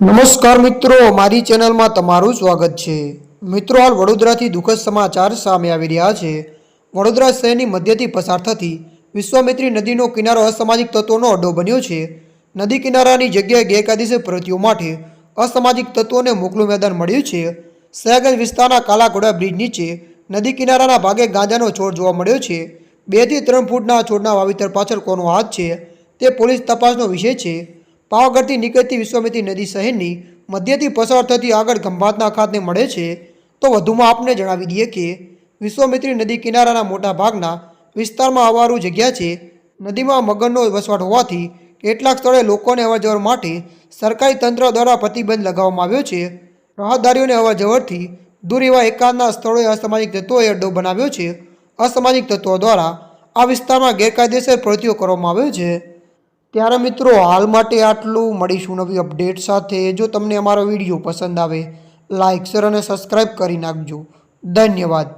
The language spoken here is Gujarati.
નમસ્કાર મિત્રો, મારી ચેનલમાં તમારું સ્વાગત છે। મિત્રો, હાલ વડોદરાથી દુઃખદ સમાચાર સામે આવી રહ્યા છે। વડોદરા શહેરની મધ્યથી પસાર થતી વિશ્વામિત્રી નદીનો કિનારો અસામાજિક તત્વોનો અડ્ડો બન્યો છે। નદી કિનારાની જગ્યાએ ગેરકાયદેસર પ્રવૃત્તિઓ માટે અસામાજિક તત્વોને મોકળું મેદાન મળ્યું છે। સયાગંજ વિસ્તારના કાલાઘોડા બ્રિજ નીચે નદી કિનારાના ભાગે ગાંજાનો છોડ જોવા મળ્યો છે। 2 થી 3 ફૂટના છોડના વાવેતર પાછળ કોનો હાથ છે તે પોલીસ તપાસનો વિષય છે। પાવાગઢથી નીકળતી વિશ્વામિત્રી નદી શહેરની મધ્યથી પસાર થતી આગળ ખંભાતના ખાતને મળે છે। તો વધુમાં આપને જણાવી દઈએ કે વિશ્વામિત્રી નદી કિનારાના મોટા ભાગના વિસ્તારમાં અવારું જગ્યા છે। નદીમાં મગરનો વસવાટ હોવાથી કેટલાક સ્થળે લોકોને અવરજવર માટે સરકારી તંત્ર દ્વારા પ્રતિબંધ લગાવવામાં આવ્યો છે। રાહદારીઓને અવરજવરથી દૂર એવા એકાદના સ્થળોએ અસામાજિક તત્વોએ અડ્ડો બનાવ્યો છે। અસામાજિક તત્વો દ્વારા આ વિસ્તારમાં ગેરકાયદેસર પ્રવૃત્તિઓ કરવામાં આવે છે। ત્યારે મિત્રો, હાલ માટે આટલું। મળીશું નવી અપડેટ સાથે। જો તમને અમારો વિડીયો પસંદ આવે, લાઇક, શેર અને સબસ્ક્રાઈબ કરી નાખજો। ધન્યવાદ।